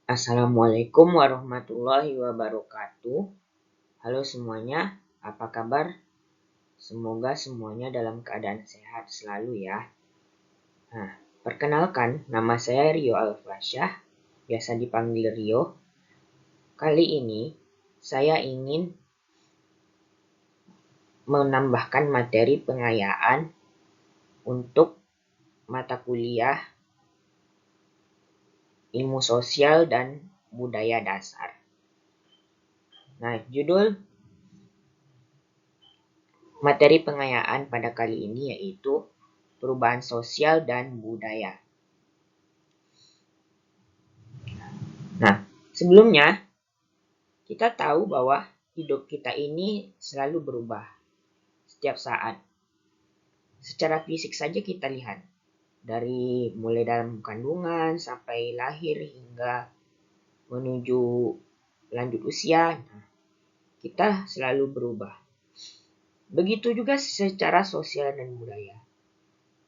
Assalamualaikum warahmatullahi wabarakatuh. Halo semuanya, apa kabar? Semoga semuanya dalam keadaan sehat selalu ya. Nah, perkenalkan, nama saya Rio Alfasyah, biasa dipanggil Rio. Kali ini saya ingin menambahkan materi pengayaan untuk mata kuliah ilmu sosial dan budaya dasar. Nah, judul materi pengayaan pada kali ini yaitu perubahan sosial dan budaya. Nah, sebelumnya kita tahu bahwa hidup kita ini selalu berubah setiap saat. Secara fisik saja kita lihat, dari mulai dalam kandungan sampai lahir hingga menuju lanjut usia, kita selalu berubah. Begitu juga secara sosial dan budaya.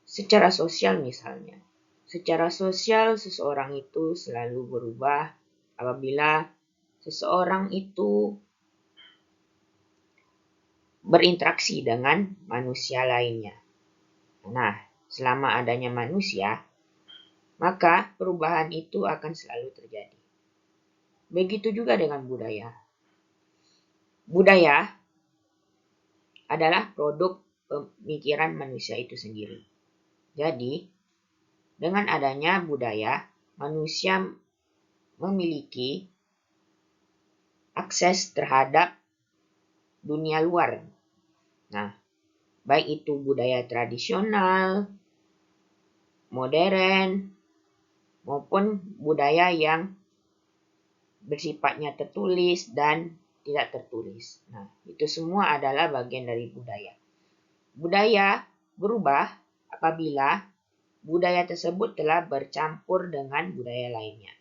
Secara sosial misalnya, secara sosial seseorang itu selalu berubah apabila seseorang itu berinteraksi dengan manusia lainnya. Nah, selama adanya manusia, maka perubahan itu akan selalu terjadi. Begitu juga dengan budaya. Budaya adalah produk pemikiran manusia itu sendiri. Jadi, dengan adanya budaya, manusia memiliki akses terhadap dunia luar. Nah, baik itu budaya tradisional, modern, maupun budaya yang bersifatnya tertulis dan tidak tertulis. Nah, itu semua adalah bagian dari budaya. Budaya berubah apabila budaya tersebut telah bercampur dengan budaya lainnya.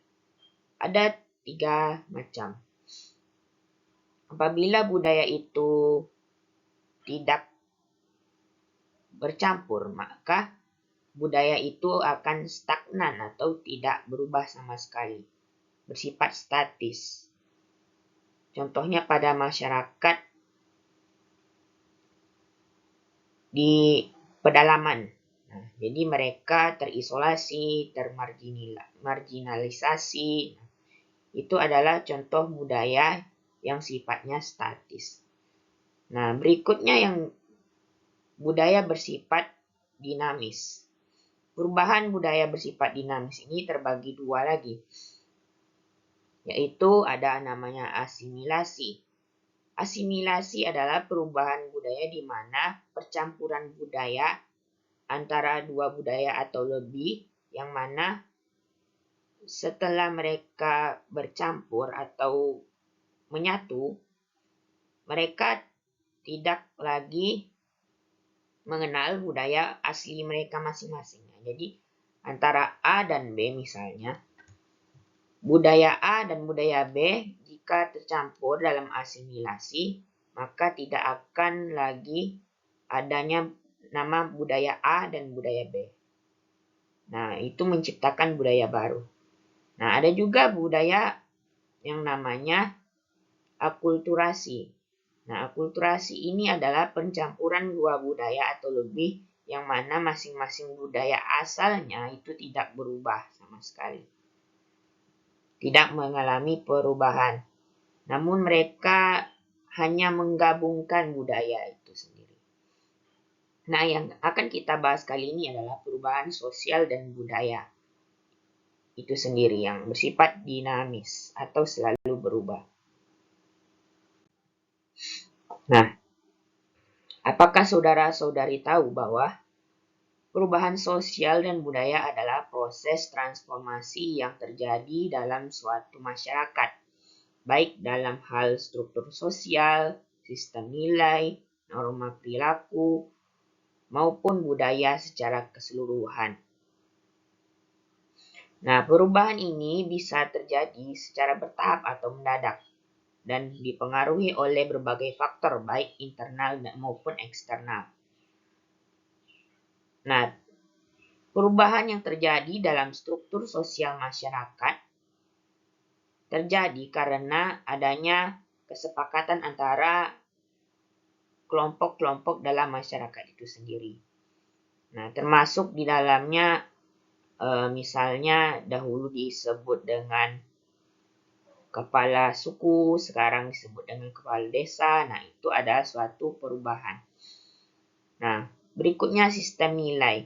Ada 3 macam. Apabila budaya itu tidak bercampur, maka budaya itu akan stagnan atau tidak berubah sama sekali, bersifat statis. Contohnya pada masyarakat di pedalaman. Nah, jadi mereka terisolasi, termarginalisasi. Itu adalah contoh budaya yang sifatnya statis. Nah, berikutnya yang budaya bersifat dinamis. Perubahan budaya bersifat dinamis ini terbagi 2 lagi, yaitu ada namanya asimilasi. Asimilasi adalah perubahan budaya di mana percampuran budaya antara 2 budaya atau lebih, yang mana setelah mereka bercampur atau menyatu, mereka tidak lagi mengenal budaya asli mereka masing-masing. Jadi antara A dan B misalnya, budaya A dan budaya B jika tercampur dalam asimilasi, maka tidak akan lagi adanya nama budaya A dan budaya B. Nah, itu menciptakan budaya baru. Nah, ada juga budaya yang namanya akulturasi. Nah, akulturasi ini adalah pencampuran 2 budaya atau lebih yang mana masing-masing budaya asalnya itu tidak berubah sama sekali. Tidak mengalami perubahan. Namun mereka hanya menggabungkan budaya itu sendiri. Nah, yang akan kita bahas kali ini adalah perubahan sosial dan budaya itu sendiri yang bersifat dinamis atau selalu berubah. Nah, apakah saudara-saudari tahu bahwa perubahan sosial dan budaya adalah proses transformasi yang terjadi dalam suatu masyarakat, baik dalam hal struktur sosial, sistem nilai, norma perilaku, maupun budaya secara keseluruhan. Nah, perubahan ini bisa terjadi secara bertahap atau mendadak dan dipengaruhi oleh berbagai faktor baik internal maupun eksternal. Nah, perubahan yang terjadi dalam struktur sosial masyarakat terjadi karena adanya kesepakatan antara kelompok-kelompok dalam masyarakat itu sendiri. Nah, termasuk di dalamnya misalnya dahulu disebut dengan kepala suku, sekarang disebut dengan kepala desa. Nah, itu adalah suatu perubahan. Nah, berikutnya sistem nilai.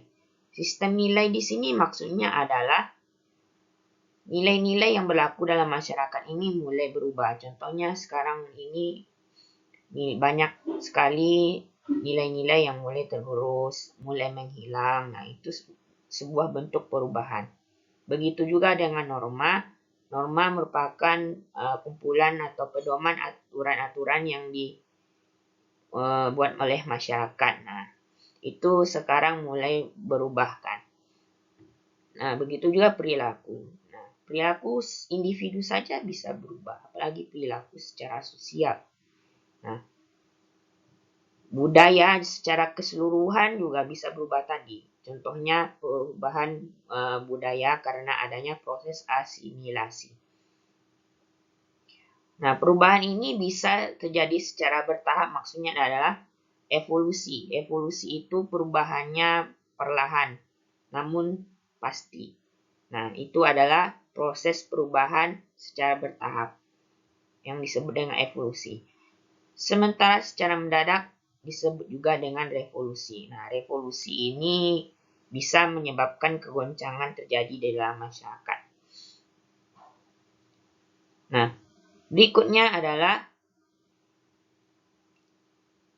Sistem nilai di sini maksudnya adalah nilai-nilai yang berlaku dalam masyarakat ini mulai berubah. Contohnya sekarang ini banyak sekali nilai-nilai yang mulai tergerus, mulai menghilang. Nah, itu sebuah bentuk perubahan. Begitu juga dengan norma. Norma merupakan kumpulan atau pedoman aturan-aturan yang dibuat oleh masyarakat. Nah, itu sekarang mulai berubah kan. Nah, begitu juga perilaku. Nah, perilaku individu saja bisa berubah, apalagi perilaku secara sosial. Nah, budaya secara keseluruhan juga bisa berubah tadi. Contohnya perubahan budaya karena adanya proses asimilasi. Nah, perubahan ini bisa terjadi secara bertahap, maksudnya adalah evolusi. Evolusi itu perubahannya perlahan, namun pasti. Nah, itu adalah proses perubahan secara bertahap yang disebut dengan evolusi. Sementara secara mendadak disebut juga dengan revolusi. Nah, revolusi ini bisa menyebabkan kegoncangan terjadi di dalam masyarakat. Nah, berikutnya adalah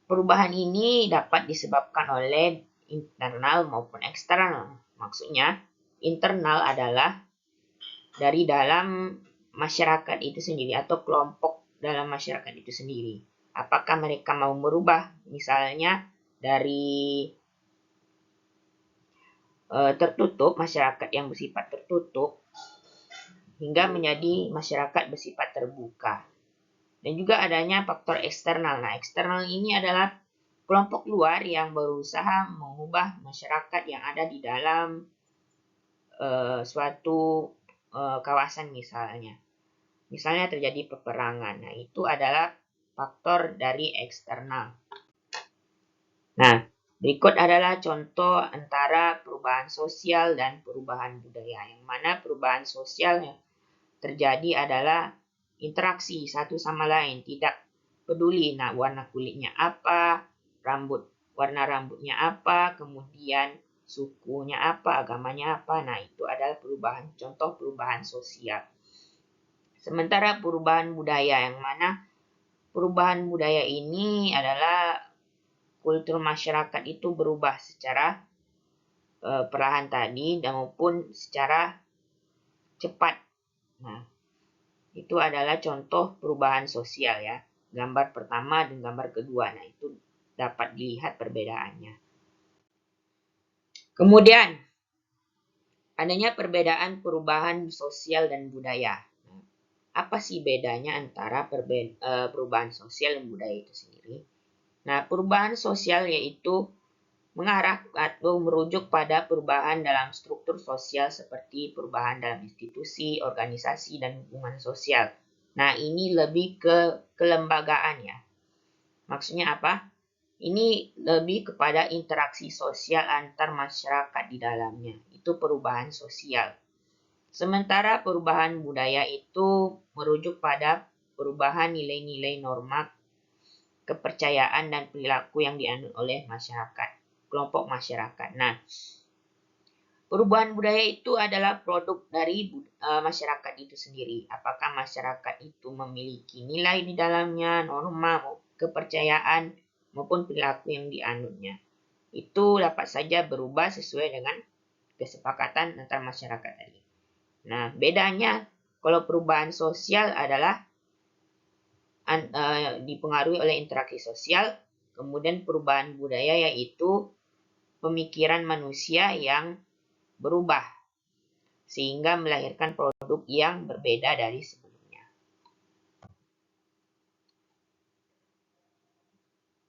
perubahan ini dapat disebabkan oleh internal maupun eksternal. Maksudnya, internal adalah dari dalam masyarakat itu sendiri atau kelompok dalam masyarakat itu sendiri. Apakah mereka mau merubah, misalnya dari tertutup, masyarakat yang bersifat tertutup, hingga menjadi masyarakat bersifat terbuka. Dan juga adanya faktor eksternal. Nah, eksternal ini adalah kelompok luar yang berusaha mengubah masyarakat yang ada di dalam suatu kawasan misalnya. Misalnya terjadi peperangan. Nah, itu adalah faktor dari eksternal. Nah, berikut adalah contoh antara perubahan sosial dan perubahan budaya. Yang mana perubahan sosial yang terjadi adalah interaksi satu sama lain. Tidak peduli warna kulitnya apa, warna rambutnya apa, kemudian sukunya apa, agamanya apa. Nah, itu adalah contoh perubahan sosial. Sementara perubahan budaya, yang mana perubahan budaya ini adalah kultur masyarakat itu berubah secara perlahan tadi dan maupun secara cepat. Nah, itu adalah contoh perubahan sosial ya. Gambar pertama dan gambar kedua. Nah, itu dapat dilihat perbedaannya. Kemudian, adanya perbedaan perubahan sosial dan budaya. Apa sih bedanya antara perubahan sosial dan budaya itu sendiri? Nah, perubahan sosial yaitu mengarah atau merujuk pada perubahan dalam struktur sosial seperti perubahan dalam institusi, organisasi, dan hubungan sosial. Nah, ini lebih ke kelembagaan ya. Maksudnya apa? Ini lebih kepada interaksi sosial antar masyarakat di dalamnya. Itu perubahan sosial. Sementara perubahan budaya itu merujuk pada perubahan nilai-nilai norma, kepercayaan, dan perilaku yang dianut oleh masyarakat, kelompok masyarakat. Nah, perubahan budaya itu adalah produk dari masyarakat itu sendiri. Apakah masyarakat itu memiliki nilai di dalamnya, norma, kepercayaan, maupun perilaku yang dianutnya. Itu dapat saja berubah sesuai dengan kesepakatan antar masyarakat tadi. Nah, bedanya kalau perubahan sosial adalah dipengaruhi oleh interaksi sosial, kemudian perubahan budaya yaitu pemikiran manusia yang berubah sehingga melahirkan produk yang berbeda dari sebelumnya.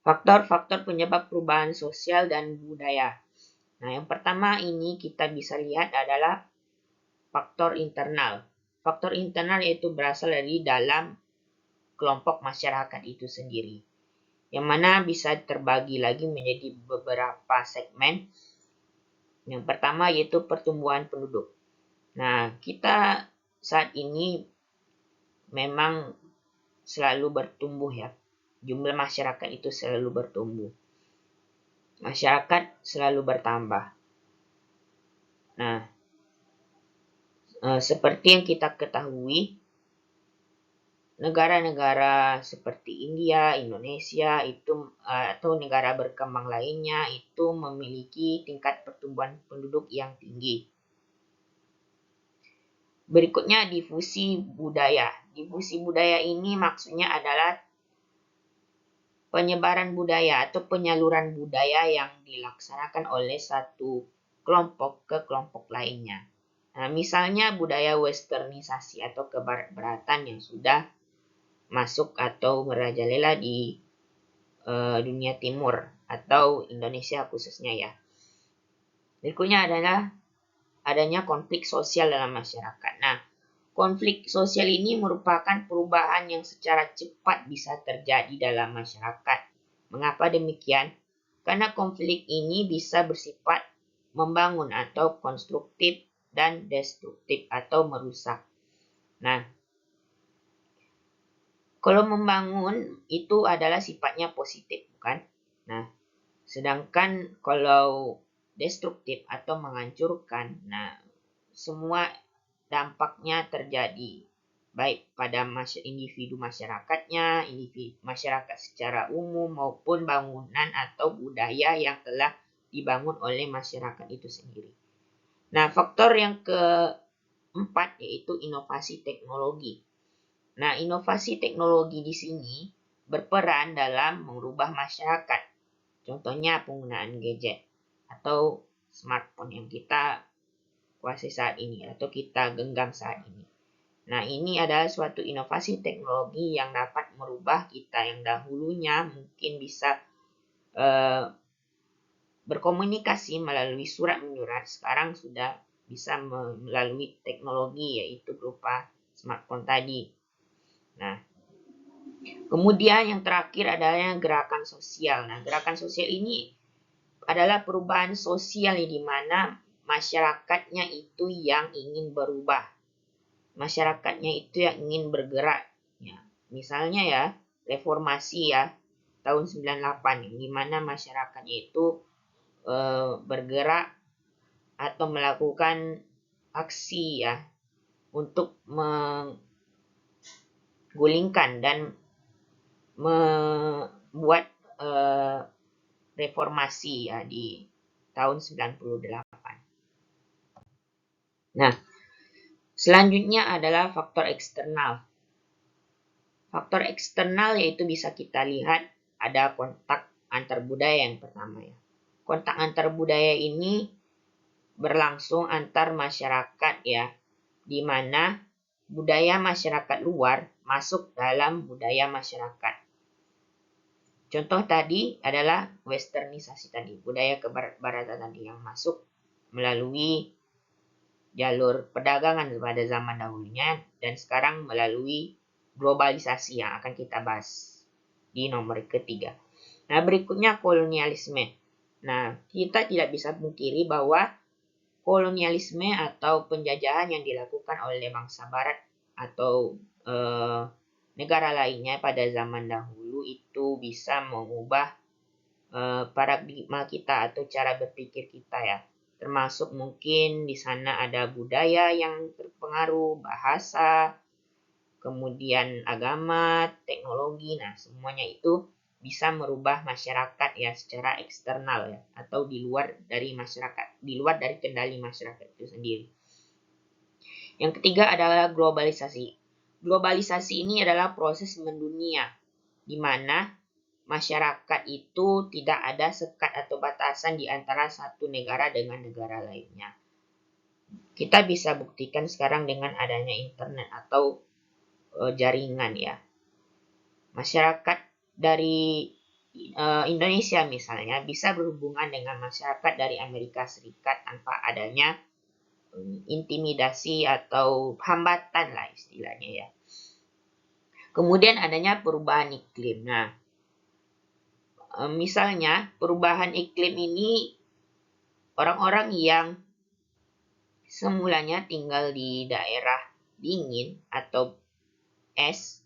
Faktor-faktor penyebab perubahan sosial dan budaya. Nah, yang pertama ini kita bisa lihat adalah faktor internal. Faktor internal yaitu berasal dari dalam kelompok masyarakat itu sendiri, yang mana bisa terbagi lagi menjadi beberapa segmen. Yang pertama yaitu pertumbuhan penduduk. Nah, kita saat ini memang selalu bertumbuh ya. Jumlah masyarakat itu selalu bertumbuh. Masyarakat selalu bertambah. Nah, seperti yang kita ketahui, negara-negara seperti India, Indonesia itu atau negara berkembang lainnya itu memiliki tingkat pertumbuhan penduduk yang tinggi. Berikutnya difusi budaya. Difusi budaya ini maksudnya adalah penyebaran budaya atau penyaluran budaya yang dilaksanakan oleh satu kelompok ke kelompok lainnya. Nah, misalnya budaya westernisasi atau kebarat-baratan yang sudah masuk atau merajalela di dunia timur atau Indonesia khususnya ya. Berikutnya adalah adanya konflik sosial dalam masyarakat. Nah, konflik sosial ini merupakan perubahan yang secara cepat bisa terjadi dalam masyarakat. Mengapa demikian? Karena konflik ini bisa bersifat membangun atau konstruktif dan destruktif atau merusak. Nah, kalau membangun itu adalah sifatnya positif, bukan? Nah, sedangkan kalau destruktif atau menghancurkan, nah semua dampaknya terjadi baik pada individu masyarakatnya, individu masyarakat secara umum maupun bangunan atau budaya yang telah dibangun oleh masyarakat itu sendiri. Nah, faktor yang keempat yaitu inovasi teknologi. Nah, inovasi teknologi di sini berperan dalam merubah masyarakat. Contohnya penggunaan gadget atau smartphone yang kita kuasai saat ini atau kita genggam saat ini. Nah, ini adalah suatu inovasi teknologi yang dapat merubah kita yang dahulunya mungkin bisa berkomunikasi melalui surat menyurat, sekarang sudah bisa melalui teknologi yaitu berupa smartphone tadi. Nah, kemudian yang terakhir adalah gerakan sosial. Nah, gerakan sosial ini adalah perubahan sosial di mana masyarakatnya itu yang ingin berubah. Masyarakatnya itu yang ingin bergerak. Ya, misalnya ya, reformasi ya, tahun 98, di mana masyarakatnya itu bergerak atau melakukan aksi ya, untuk menggulingkan dan membuat reformasi ya di tahun 98. Nah, selanjutnya adalah faktor eksternal. Faktor eksternal yaitu bisa kita lihat ada kontak antar budaya yang pertama ya. Kontak antar budaya ini berlangsung antar masyarakat ya, di mana budaya masyarakat luar masuk dalam budaya masyarakat. Contoh tadi adalah westernisasi tadi, budaya kebarat-baratan tadi yang masuk melalui jalur perdagangan pada zaman dahulunya dan sekarang melalui globalisasi yang akan kita bahas di nomor ketiga. Nah, berikutnya kolonialisme. Nah, kita tidak bisa pungkiri bahwa kolonialisme atau penjajahan yang dilakukan oleh bangsa barat atau negara lainnya pada zaman dahulu itu bisa mengubah paradigma kita atau cara berpikir kita ya. Termasuk mungkin di sana ada budaya yang terpengaruh, bahasa, kemudian agama, teknologi. Nah, semuanya itu bisa merubah masyarakat ya secara eksternal ya, atau di luar dari masyarakat, di luar dari kendali masyarakat itu sendiri. Yang ketiga adalah globalisasi. Globalisasi ini adalah proses mendunia di mana masyarakat itu tidak ada sekat atau batasan di antara satu negara dengan negara lainnya. Kita bisa buktikan sekarang dengan adanya internet atau jaringan ya. Masyarakat dari Indonesia misalnya bisa berhubungan dengan masyarakat dari Amerika Serikat tanpa adanya intimidasi atau hambatan lah istilahnya ya. Kemudian adanya perubahan iklim. Nah, misalnya perubahan iklim ini orang-orang yang semulanya tinggal di daerah dingin atau es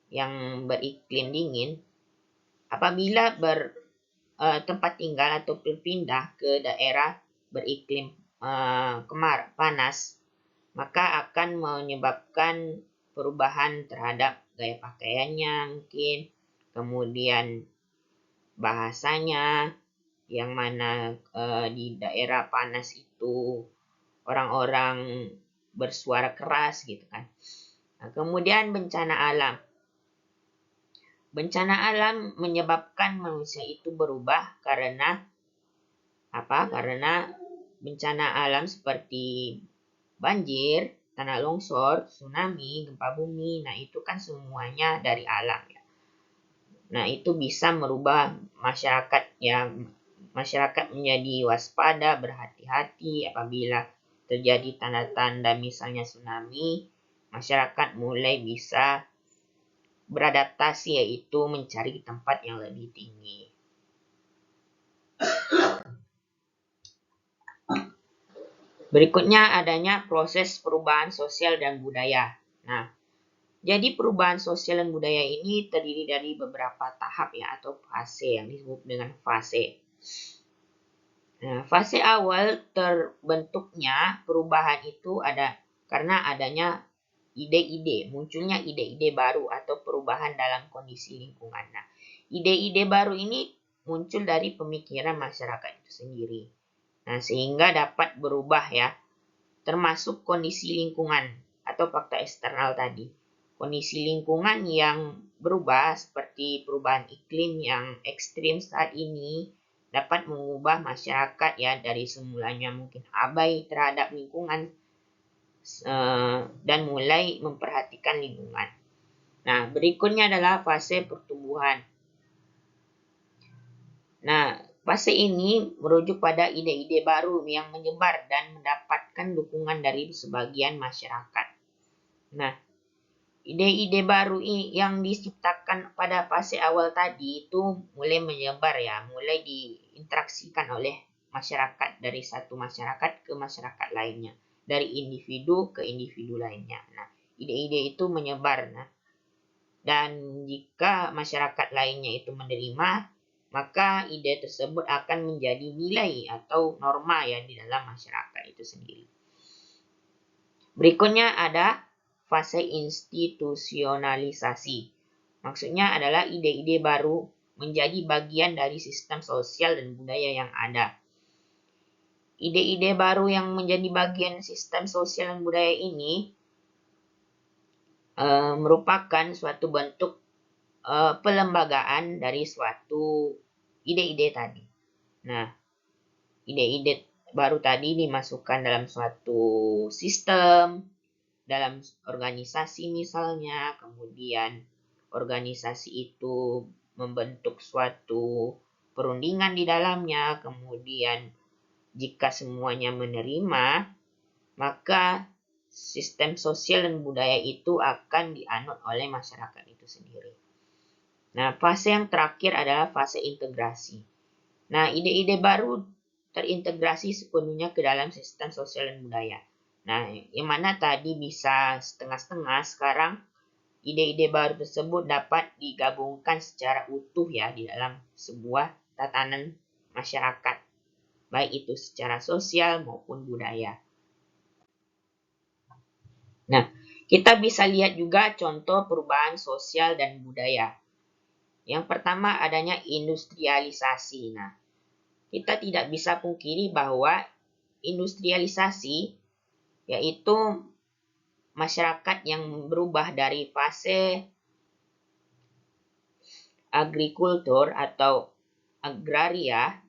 yang beriklim dingin, apabila tempat tinggal atau berpindah ke daerah beriklim panas, maka akan menyebabkan perubahan terhadap gaya pakaiannya mungkin, kemudian bahasanya, yang mana di daerah panas itu orang-orang bersuara keras gitu kan. Nah, kemudian bencana alam. Bencana alam menyebabkan manusia itu berubah karena apa? Karena bencana alam seperti banjir, tanah longsor, tsunami, gempa bumi. Nah, itu kan semuanya dari alam ya. Nah, itu bisa merubah masyarakat ya. Masyarakat menjadi waspada, berhati-hati apabila terjadi tanda-tanda misalnya tsunami, masyarakat mulai bisa beradaptasi, yaitu mencari tempat yang lebih tinggi. Berikutnya adanya proses perubahan sosial dan budaya. Nah, jadi perubahan sosial dan budaya ini terdiri dari beberapa tahap ya, atau fase yang disebut dengan fase. Nah, fase awal terbentuknya perubahan itu ada karena adanya ide-ide, munculnya ide-ide baru atau perubahan dalam kondisi lingkungan. Nah, ide-ide baru ini muncul dari pemikiran masyarakat itu sendiri. Nah, sehingga dapat berubah ya, termasuk kondisi lingkungan atau faktor eksternal tadi. Kondisi lingkungan yang berubah seperti perubahan iklim yang ekstrim saat ini dapat mengubah masyarakat ya, dari semulanya mungkin abai terhadap lingkungan dan mulai memperhatikan lingkungan. Nah, berikutnya adalah fase pertumbuhan. Nah, fase ini merujuk pada ide-ide baru yang menyebar dan mendapatkan dukungan dari sebagian masyarakat. Nah, ide-ide baru yang diciptakan pada fase awal tadi itu mulai menyebar ya, mulai diinteraksikan oleh masyarakat, dari satu masyarakat ke masyarakat lainnya, dari individu ke individu lainnya. Nah, ide-ide itu menyebar. Nah, dan jika masyarakat lainnya itu menerima, maka ide tersebut akan menjadi nilai atau norma ya di dalam masyarakat itu sendiri. Berikutnya ada fase institusionalisasi. Maksudnya adalah ide-ide baru menjadi bagian dari sistem sosial dan budaya yang ada. Ide-ide baru yang menjadi bagian sistem sosial dan budaya ini merupakan suatu bentuk pelembagaan dari suatu ide-ide tadi. Nah, ide-ide baru tadi dimasukkan dalam suatu sistem, dalam organisasi misalnya, kemudian organisasi itu membentuk suatu perundingan di dalamnya, kemudian jika semuanya menerima, maka sistem sosial dan budaya itu akan dianut oleh masyarakat itu sendiri. Nah, fase yang terakhir adalah fase integrasi. Nah, ide-ide baru terintegrasi sepenuhnya ke dalam sistem sosial dan budaya. Nah, yang mana tadi bisa setengah-setengah, sekarang ide-ide baru tersebut dapat digabungkan secara utuh ya di dalam sebuah tatanan masyarakat, baik itu secara sosial maupun budaya. Nah, kita bisa lihat juga contoh perubahan sosial dan budaya. Yang pertama adanya industrialisasi. Nah, kita tidak bisa pungkiri bahwa industrialisasi yaitu masyarakat yang berubah dari fase agrikultur atau agraria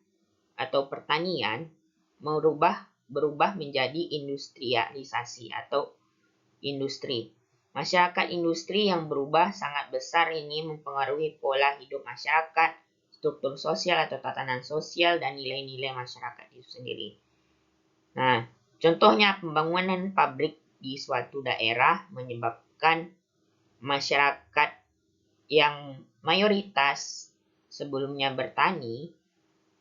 atau pertanian berubah menjadi industrialisasi atau industri. Masyarakat industri yang berubah sangat besar ini mempengaruhi pola hidup masyarakat, struktur sosial atau tatanan sosial, dan nilai-nilai masyarakat itu sendiri. Nah, Contohnya, pembangunan pabrik di suatu daerah menyebabkan masyarakat yang mayoritas sebelumnya bertani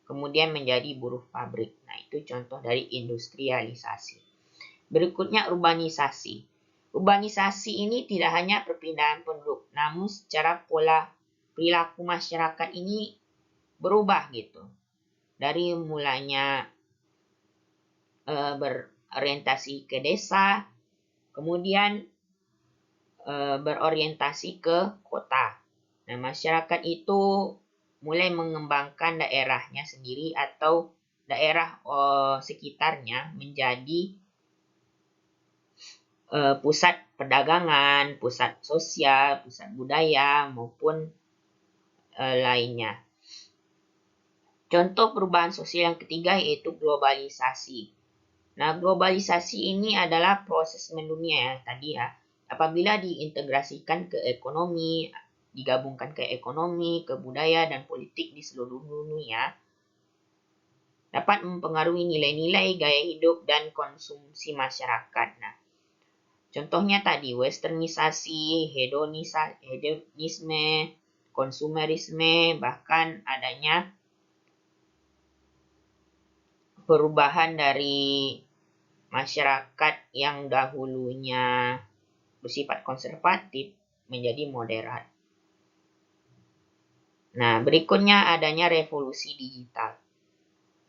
kemudian menjadi buruh pabrik. Nah, itu contoh dari industrialisasi. Berikutnya, urbanisasi. Urbanisasi ini tidak hanya perpindahan penduduk, namun secara pola perilaku masyarakat ini berubah gitu. Dari mulanya berorientasi ke desa, kemudian berorientasi ke kota. Nah, masyarakat itu mulai mengembangkan daerahnya sendiri atau daerah sekitarnya menjadi pusat perdagangan, pusat sosial, pusat budaya, maupun lainnya. Contoh perubahan sosial yang ketiga yaitu globalisasi. Nah, globalisasi ini adalah proses mendunia ya, tadi ya. Apabila diintegrasikan ke ekonomi, digabungkan ke ekonomi, ke budaya, dan politik di seluruh dunia, dapat mempengaruhi nilai-nilai gaya hidup dan konsumsi masyarakat. Nah, contohnya tadi, westernisasi, hedonisme, konsumerisme, bahkan adanya perubahan dari masyarakat yang dahulunya bersifat konservatif menjadi moderat. Nah, berikutnya adanya revolusi digital.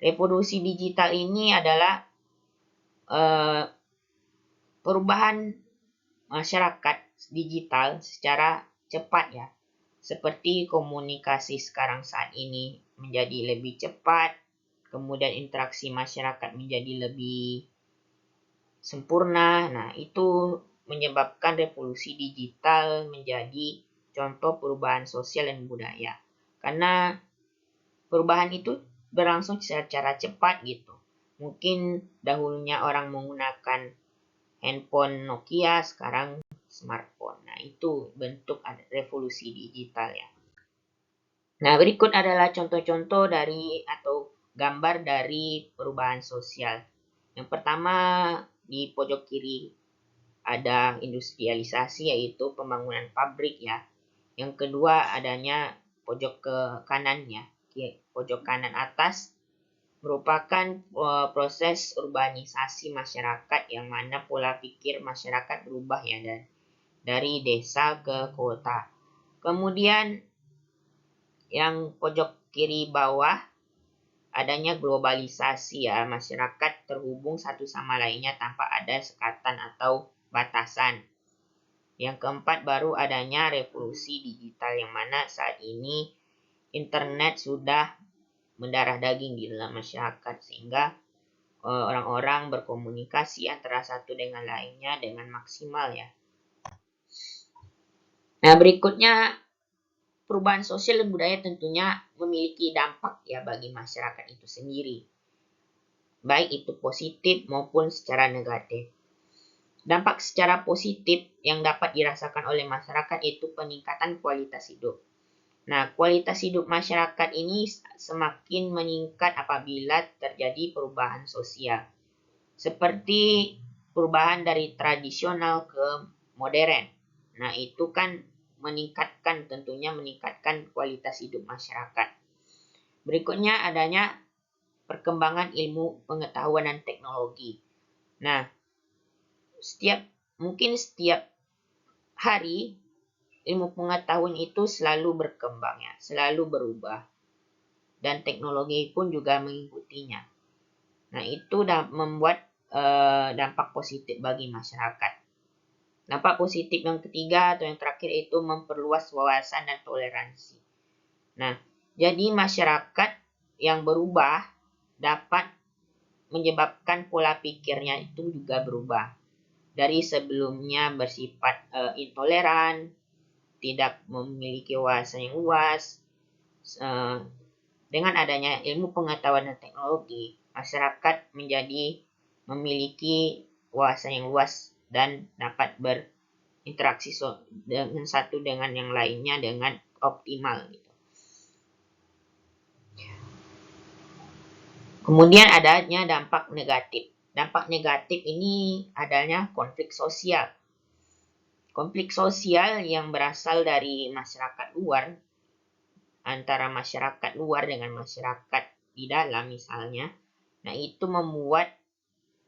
Revolusi digital ini adalah perubahan masyarakat digital secara cepat ya. Seperti komunikasi sekarang saat ini menjadi lebih cepat, kemudian interaksi masyarakat menjadi lebih sempurna. Nah, itu menyebabkan revolusi digital menjadi contoh perubahan sosial dan budaya. Karena perubahan itu berlangsung secara cepat gitu. Mungkin dahulunya orang menggunakan handphone Nokia, sekarang smartphone. Nah, itu bentuk revolusi digital ya. Nah, berikut adalah contoh-contoh dari atau gambar dari perubahan sosial. Yang pertama di pojok kiri ada industrialisasi yaitu pembangunan pabrik ya. Yang kedua adanya pojok ke kanannya, pojok kanan atas merupakan proses urbanisasi masyarakat yang mana pola pikir masyarakat berubah ya dari desa ke kota. Kemudian yang pojok kiri bawah adanya globalisasi ya, masyarakat terhubung satu sama lainnya tanpa ada sekatan atau batasan. Yang keempat baru adanya revolusi digital yang mana saat ini internet sudah mendarah daging di dalam masyarakat sehingga orang-orang berkomunikasi antara satu dengan lainnya dengan maksimal ya. Nah, berikutnya perubahan sosial dan budaya tentunya memiliki dampak ya bagi masyarakat itu sendiri. Baik itu positif maupun secara negatif. Dampak secara positif yang dapat dirasakan oleh masyarakat itu peningkatan kualitas hidup. Nah, kualitas hidup masyarakat ini semakin meningkat apabila terjadi perubahan sosial. Seperti perubahan dari tradisional ke modern. Nah, itu kan tentunya meningkatkan kualitas hidup masyarakat. Berikutnya adanya perkembangan ilmu pengetahuan dan teknologi. Nah, setiap hari ilmu pengetahuan itu selalu berkembang ya, selalu berubah. Dan teknologi pun juga mengikutinya. Nah, itu membuat dampak positif bagi masyarakat. Dampak positif yang ketiga atau yang terakhir itu memperluas wawasan dan toleransi. Nah, jadi masyarakat yang berubah dapat menyebabkan pola pikirnya itu juga berubah. Dari sebelumnya bersifat intoleran, tidak memiliki wawasan yang luas, dengan adanya ilmu pengetahuan dan teknologi, masyarakat menjadi memiliki wawasan yang luas dan dapat berinteraksi dengan satu dengan yang lainnya dengan optimal gitu. Kemudian adanya dampak negatif. dampak negatif ini adanya konflik sosial. Konflik sosial yang berasal dari masyarakat luar, antara masyarakat luar dengan masyarakat di dalam misalnya, nah itu membuat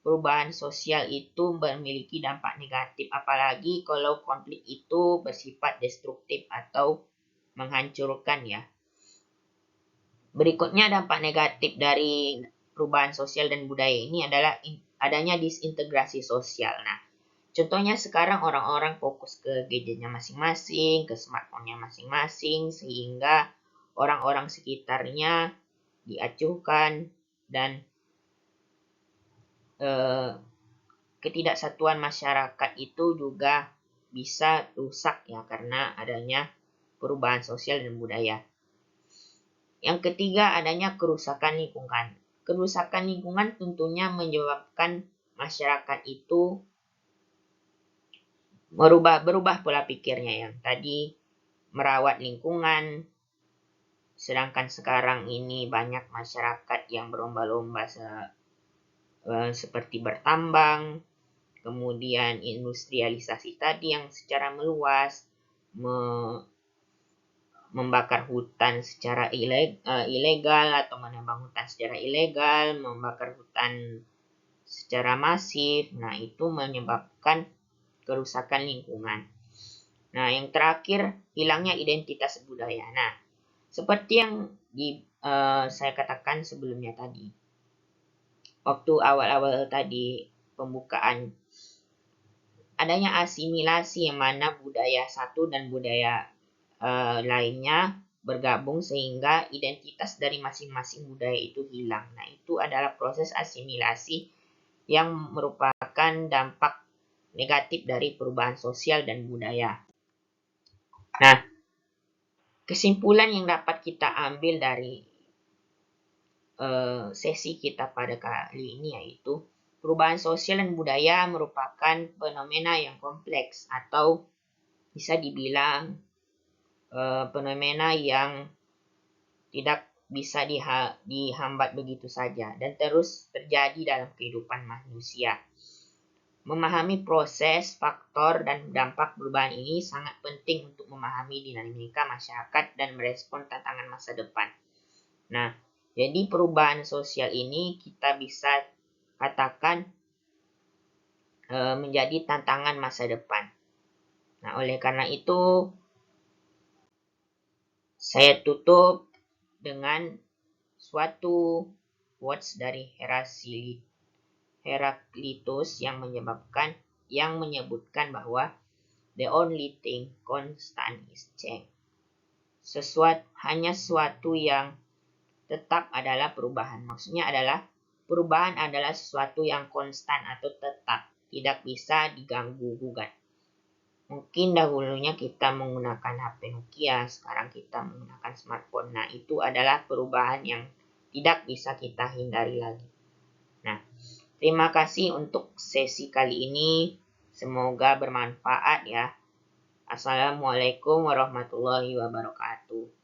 perubahan sosial itu memiliki dampak negatif, apalagi kalau konflik itu bersifat destruktif atau menghancurkan ya. Berikutnya dampak negatif dari perubahan sosial dan budaya ini adalah adanya disintegrasi sosial. Nah, contohnya sekarang orang-orang fokus ke gadgetnya masing-masing, ke smartphone-nya masing-masing, sehingga orang-orang sekitarnya diacuhkan dan ketidaksatuan masyarakat itu juga bisa rusak ya karena adanya perubahan sosial dan budaya. Yang ketiga, adanya kerusakan lingkungan. Kerusakan lingkungan tentunya menyebabkan masyarakat itu berubah pola pikirnya yang tadi merawat lingkungan, sedangkan sekarang ini banyak masyarakat yang berlomba-lomba seperti bertambang, kemudian industrialisasi tadi yang secara meluas, membakar hutan secara ilegal atau menebang hutan secara ilegal, membakar hutan secara masif. Nah, itu menyebabkan kerusakan lingkungan. Nah, yang terakhir, hilangnya identitas budaya. Nah, seperti yang saya katakan sebelumnya tadi, waktu awal-awal tadi pembukaan, adanya asimilasi yang mana budaya satu dan budaya lainnya bergabung sehingga identitas dari masing-masing budaya itu hilang. Nah, itu adalah proses asimilasi yang merupakan dampak negatif dari perubahan sosial dan budaya. Nah, kesimpulan yang dapat kita ambil dari sesi kita pada kali ini yaitu perubahan sosial dan budaya merupakan fenomena yang kompleks atau bisa dibilang fenomena yang tidak bisa dihambat begitu saja dan terus terjadi dalam kehidupan manusia. Memahami proses, faktor, dan dampak perubahan ini sangat penting untuk memahami dinamika masyarakat dan merespon tantangan masa depan. Nah, jadi perubahan sosial ini kita bisa katakan menjadi tantangan masa depan. Nah, oleh karena itu, saya tutup dengan suatu quotes dari Heraklitus yang menyebutkan bahwa the only thing constant is change. Hanya sesuatu yang tetap adalah perubahan. Maksudnya adalah perubahan adalah sesuatu yang konstan atau tetap, tidak bisa diganggu-gugat. Mungkin dahulunya kita menggunakan HP Nokia, sekarang kita menggunakan smartphone. Nah, itu adalah perubahan yang tidak bisa kita hindari lagi. Nah, terima kasih untuk sesi kali ini. Semoga bermanfaat ya. Assalamualaikum warahmatullahi wabarakatuh.